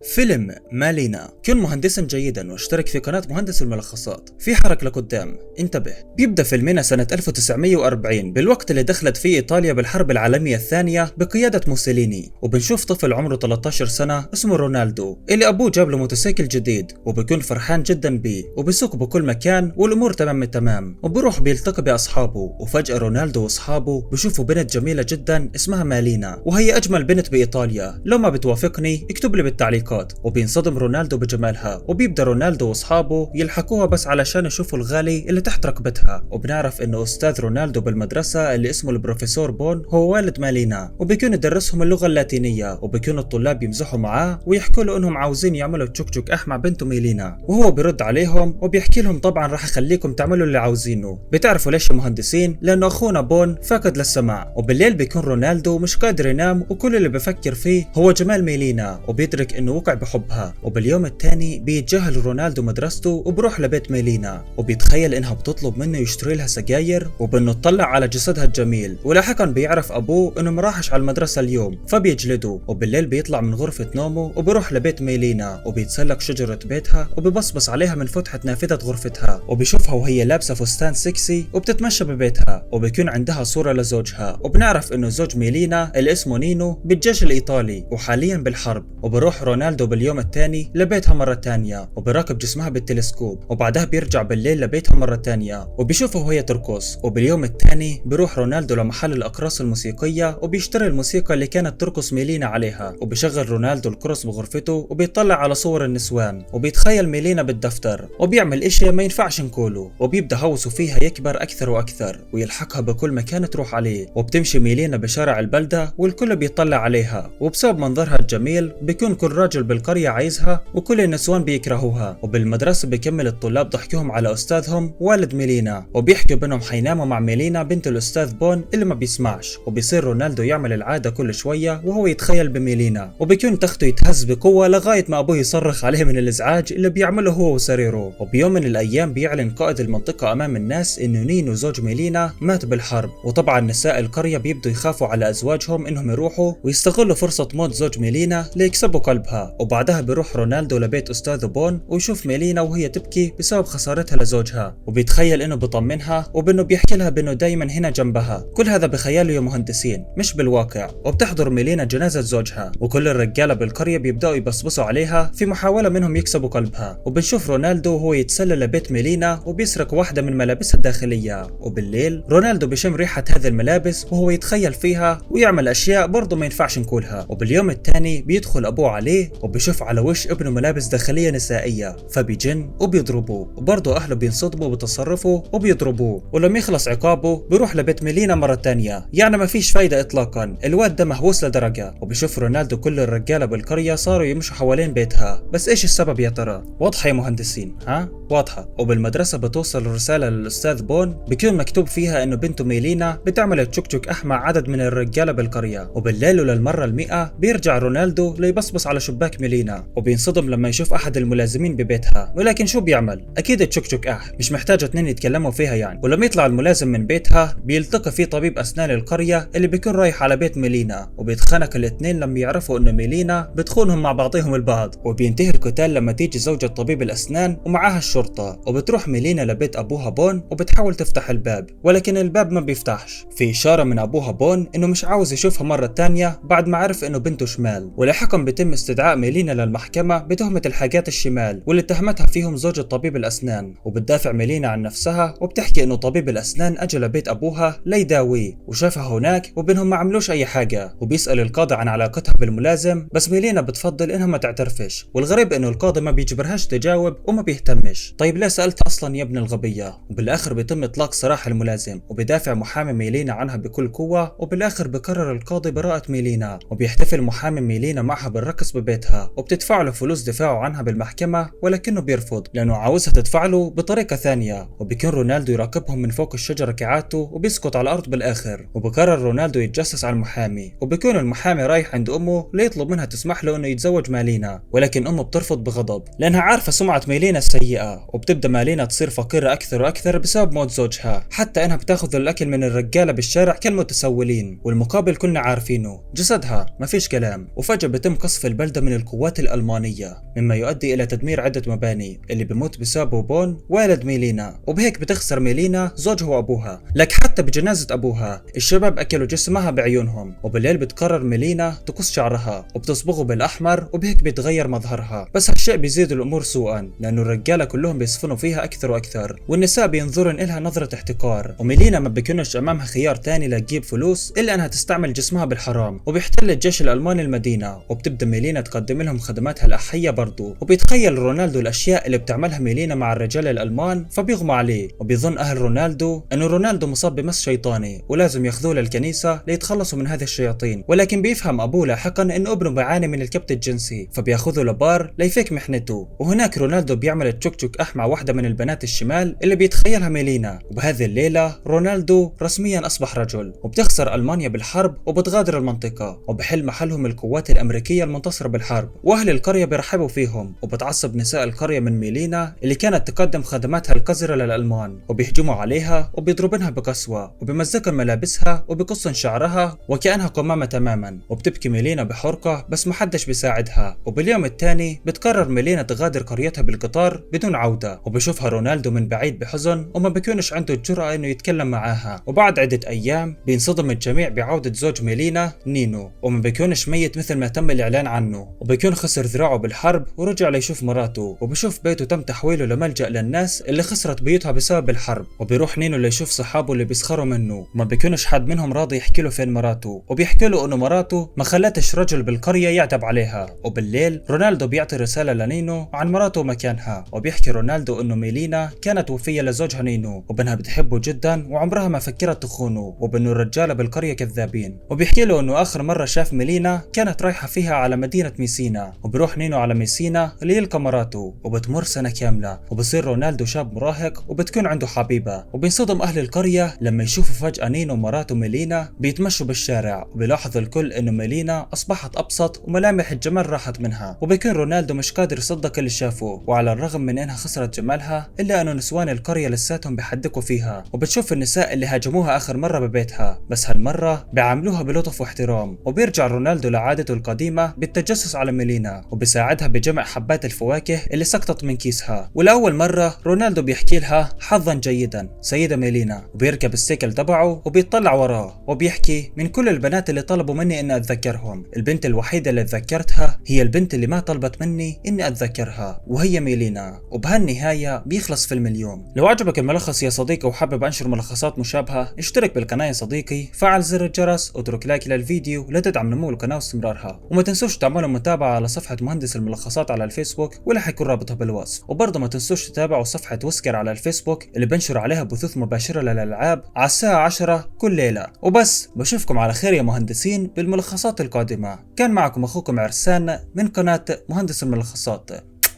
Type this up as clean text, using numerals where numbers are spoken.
فيلم مالينا. كن مهندسا جيدا واشترك في قناة مهندس الملخصات. في حركة لقدام، انتبه. بيبدأ فيلمنا سنة 1940 بالوقت اللي دخلت فيه إيطاليا بالحرب العالمية الثانية بقيادة موسوليني، وبنشوف طفل عمره 13 سنة اسمه رونالدو اللي أبوه جاب له موتوسيكل جديد وبيكون فرحان جدا بيه وبيسوق بكل مكان والأمور تمام التمام، وبروح بيلتقي بأصحابه. وفجأة رونالدو وأصحابه بيشوفوا بنت جميلة جدا اسمها مالينا، وهي أجمل بنت بإيطاليا. لو ما بتوافقني اكتب لي بالتعليقات. وبينصدم رونالدو بجمالها، وبيبدأ رونالدو واصحابه يلحقوها بس علشان يشوفوا الغالي اللي تحت رقبتها. وبنعرف انه استاذ رونالدو بالمدرسة اللي اسمه البروفيسور بون هو والد مالينا، وبيكون يدرسهم اللغة اللاتينية، وبيكون الطلاب يمزحوا معاه ويحكوا له انهم عاوزين يعملوا تشوك اح مع بنته ميلينا، وهو بيرد عليهم وبيحكي لهم طبعا راح اخليكم تعملوا اللي عاوزينه. بتعرفوا ليش يا مهندسين؟ لانه اخونا بون فاقد للسمع. وبالليل بيكون رونالدو مش قادر ينام، وكل اللي بفكر فيه هو جمال ميلينا، وبيدرك انه وقع بحبها. وباليوم الثاني بيتجاهل رونالدو مدرسته وبروح لبيت ميلينا، وبيتخيل انها بتطلب منه يشتري لها سجاير وبانه اطلع على جسدها الجميل. ولاحقا بيعرف ابوه انه مراحش على المدرسه اليوم فبيجلده. وبالليل بيطلع من غرفه نومه وبروح لبيت ميلينا، وبيتسلق شجره بيتها وبيبصبص عليها من فتحه نافذه غرفتها، وبيشوفها وهي لابسه فستان سكسي وبتتمشى ببيتها، وبيكون عندها صوره لزوجها. وبنعرف انه زوج ميلينا اللي اسمه نينو بالجيش الايطالي وحاليا بالحرب. وبروح رونالدو باليوم الثاني لبيتها مرة تانية وبراقب جسمها بالتلسكوب، وبعدها بيرجع بالليل لبيتها مرة تانية وبيشوفها وهي ترقص. وباليوم الثاني بيروح رونالدو لمحل الأقراص الموسيقية وبيشتري الموسيقى اللي كانت ترقص ميلينا عليها، وبيشغل رونالدو القرص بغرفته وبيطلع على صور النسوان، وبيتخيل ميلينا بالدفتر وبيعمل اشي ما ينفعش نقوله، وبيبدأ هوسه فيها يكبر أكثر وأكثر ويلحقها بكل مكان تروح عليه. وبتمشي ميلينا بشارع البلدة والكل بيطلع عليها، وبسبب منظرها الجميل بيكون كل راجل بالقرية عايزها وكل النسوان بيكرهوها. وبالمدرسة بيكمل الطلاب ضحكهم على أستاذهم والد ميلينا، وبيحكوا بينهم حيناموا مع ميلينا بنت الأستاذ بون اللي ما بيسمعش. وبيصير رونالدو يعمل العادة كل شوية وهو يتخيل بميلينا، وبيكون تخته يتهز بقوة لغاية ما أبوه يصرخ عليه من الإزعاج اللي بيعمله هو وسريره. وبيوم من الأيام بيعلن قائد المنطقة أمام الناس إنه نينو زوج ميلينا مات بالحرب. وطبعا نساء القرية بيبدوا يخافوا على أزواجهم إنهم يروحوا ويستغلوا فرصة موت زوج ميلينا ليكسبوا قلبها. وبعدها بيروح رونالدو لبيت أستاذ بون ويشوف ميلينا وهي تبكي بسبب خسارتها لزوجها، وبيتخيل إنه بيطمنها وبإنه بيحكي لها بإنه دايما هنا جنبها. كل هذا بخياله يا مهندسين مش بالواقع. وبتحضر ميلينا جنازة زوجها، وكل الرجالة بالقرية بيبدأوا يبصبصوا عليها في محاولة منهم يكسبوا قلبها. وبنشوف رونالدو وهو يتسلل لبيت ميلينا وبيسرق واحدة من ملابسها الداخلية. وبالليل رونالدو بيشم ريحة هذه الملابس وهو يتخيل فيها ويعمل أشياء برضه ما ينفعش نقولها. وباليوم الثاني بيدخل أبوه عليه وبيشوف على وش ابنه ملابس داخلية نسائية، فبيجن وبيضربوه، وبرضه أهله بينصدموا بتصرفه وبيضربوه. ولما يخلص عقابه بيروح لبيت ميلينا مرة تانية. يعني ما فيش فايدة إطلاقا، الواد ده مهووس لدرجة. وبيشوف رونالدو كل الرجالة بالقرية صاروا يمشوا حوالين بيتها، بس إيش السبب يا ترى؟ واضحة يا مهندسين؟ ها؟ واضحة. وبالمدرسة بتوصل رسالة للأستاذ بون بيكون مكتوب فيها إنه بنته ميلينا بتعمل تشوك أح مع عدد من الرجالة بالقرية. وبالليل وللمرة ال100 بيرجع رونالدو ليبصبص على شباك ميلينا، وبينصدم لما يشوف أحد الملازمين ببيتها. ولكن شو بيعمل؟ أكيد تشوك أح، مش محتاجة اتنين يتكلموا فيها يعني. ولما يطلع الملازم من بيتها بيلتقي فيه طبيب أسنان القرية اللي بيكون رايح على بيت ميلينا، وبيتخانق الاتنين لما يعرفوا إنه ميلينا بتخونهم مع بعضهم البعض. وبينتهي القتال لما تيجي زوجة طبيب الأسنان ومعاها الشرطة، وبتروح ميلينا لبيت أبوها بون وبتحاول تفتح الباب، ولكن الباب ما بيفتحش. في إشارة من أبوها بون إنه مش عاوز يشوفها مرة تانية بعد ما عرف إنه بنته شمال. ولاحقا بيتم استدعاء ميلينا للمحكمة بتهمة الحاجات الشمال واللي اتهمتها فيهم زوجة طبيب الأسنان. وبتدافع ميلينا عن نفسها وبتحكي إنه طبيب الأسنان أجى لبيت أبوها ليداويه وشافها هناك وبينهم ما عملوش أي حاجة. وبيسأل القاضي عن علاقتها بالملازم، بس ميلينا بتفضل إنها ما تعترفش. والغريب إنه القاضي ما بيجبرهاش تجاوب وما بيهتمش. طيب ليه سألت أصلا يا ابن الغبية؟ وبالآخر بيتم إطلاق سراح الملازم، وبيدافع محامي ميلينا عنها بكل قوة. وبالآخر بقرر القاضي براءة ميلينا، وبيحتفل محامي ميلينا معها بالرقص ببيتها، وبتدفع له فلوس دفاعه عنها بالمحكمة، ولكنه بيرفض لأنه عاوزها تدفع له بطريقة ثانية. وبيكون رونالدو يراقبهم من فوق الشجرة كعادته وبيسقط على الأرض بالآخر. وبقرر رونالدو يتجسس على المحامي، وبيكون المحامي رايح عند أمه ليطلب منها تسمح له إنه يتزوج مالينا، ولكن أمه بترفض بغضب لأنها عارفة سمعة مالينا السيئة. وبتبدأ مالينا تصير فقيرة أكثر وأكثر بسبب موت زوجها، حتى إنها بتاخذ الأكل من الرجالة بالشارع كالمتسولين، والمقابل كلنا عارفينه جسدها ما فيش كلام. وفجأة بيتم قصف البلدة من من القوات الألمانية، مما يؤدي إلى تدمير عدة مباني اللي بيموت بسببه بون والد ميلينا، وبهيك بتخسر ميلينا زوجها وأبوها. لك حتى بجنازة أبوها الشباب أكلوا جسمها بعيونهم، وبالليل بتقرر ميلينا تقص شعرها وبتصبغه بالأحمر، وبهيك بيتغير مظهرها. بس هالشيء بيزيد الأمور سوءا، لأنه الرجالة كلهم بيصفنوا فيها أكثر وأكثر، والنساء بينظرن إلها نظرة احتقار. وميلينا ما بيكونش أمامها خيار تاني لتجيب فلوس إلا أنها تستعمل جسمها بالحرام. وبيحتل الجيش الألماني المدينة، وبتبدأ ميلينا تقدم لهم خدماتها الأحية برضو. وبيتخيل رونالدو الأشياء اللي بتعملها ميلينا مع الرجال الألمان، فبيغمى عليه. وبيظن أهل رونالدو أنه رونالدو مصاب بمس شيطاني ولازم ياخذوه للكنيسة ليتخلصوا من هذه الشياطين. ولكن بيفهم أبوه لاحقا أن ابنه بيعاني من الكبت الجنسي، فبياخذه لبار ليفك محنته. وهناك رونالدو بيعمل التشوك أح مع واحدة من البنات الشمال اللي بيتخيلها ميلينا. وبهذه الليلة رونالدو رسميا أصبح رجل، وبتخسر ألمانيا بالحرب وبتغادر المنطقة، وبحل محلهم القوات الأمريكية المنتصرة بالحرب. وأهل القرية بيرحبوا فيهم، وبتعصب نساء القرية من ميلينا اللي كانت تقدم خدماتها القذرة للألمان، وبيهجموا عليها وبيضربنها بقسوة، وبمزقن ملابسها وبقصن شعرها وكأنها قمامة تماما. وبتبكي ميلينا بحرقة بس محدش بيساعدها. وباليوم الثاني بتقرر ميلينا تغادر قريتها بالقطار بدون عودة، وبشوفها رونالدو من بعيد بحزن، وما بيكونش عنده الجرأة انه يتكلم معاها. وبعد عدة ايام بينصدم الجميع بعودة زوج ميلينا نينو، وما بيكونش ميت مثل ما تم الاعلان عنه، وبيكون خسر ذراعه بالحرب ورجع ليشوف مراته. وبشوف بيته تم تحويله لملجأ للناس اللي خسرت بيوتها بسبب الحرب. وبيروح نينو ليشوف صحابه اللي بيسخروا منه، وما بيكونش حد منهم راضي يحكي له فين مراته، وبيحكي له انه مراته ما خلتش رجل بالقرية يعتب عليها. وبالليل رونالدو بيعطي رسالة لنينو عن مراته ومكانها، وبيحكي رونالدو انه ميلينا كانت وفية لزوجها نينو، وبنها بتحبه جدا وعمرها ما فكرت تخونه، وبانه الرجالة بالقرية كذابين. وبيحكي له انه اخر مرة شاف ميلينا كانت رايحة فيها على مدينة ميسينا. وبيروح نينو على ميسينا ليلقى مراته، وبتمر سنة كاملة، وبصير رونالدو شاب مراهق وبتكون عنده حبيبة. وبينصدم اهل القرية لما يشوفوا فجأة نينو ومراته ميلينا بيتمشوا بالشارع، وبيلاحظ الكل انه ميلينا اصبحت ابسط وملامح الجمال راحت منها. وبيكون رونالدو مش قادر يصدق اللي شافه، وعلى الرغم من انها خسرت جمالها الا انه نسوان القرية لساتهم بيحدقوا فيها. وبتشوف النساء اللي هاجموها اخر مرة ببيتها، بس هالمرة بيعاملوها بلطف واحترام. وبيرجع رونالدو لعادته القديمة بالتجسس على ميلينا، وبيساعدها بجمع حبات الفواكه اللي سقطت من كيسها. ولأول مرة رونالدو بيحكي لها حظا جيدا سيدة ميلينا، وبيركب السيكل تبعه وبيطلع وراه وبيحكي من كل البنات اللي طلبوا مني اني اتذكرهم، البنت الوحيدة اللي تذكرتها هي البنت اللي ما طلبت مني اني اتذكرها، وهي ميلينا. وبهالنهاية بيخلص فيلم اليوم. لو عجبك الملخص يا صديقي وحابب انشر ملخصات مشابهة، اشترك بالقناة يا صديقي، فعل زر الجرس، اترك لايك للفيديو لتدعم نمو القناة واستمرارها، وما تنسوش تعملوا متابعة على صفحة مهندس الملخصات على الفيسبوك واللي حيكون رابطها بالوصف. وبرضه ما تنسوش تتابعوا صفحة وسكر على الفيسبوك اللي بنشر عليها بثوث مباشرة للألعاب على الساعة 10 كل ليلة. وبس بشوفكم على خير يا مهندسين بالملخصات القادمة. كان معكم اخوكم عرسان من قناة مهندس الملخصات.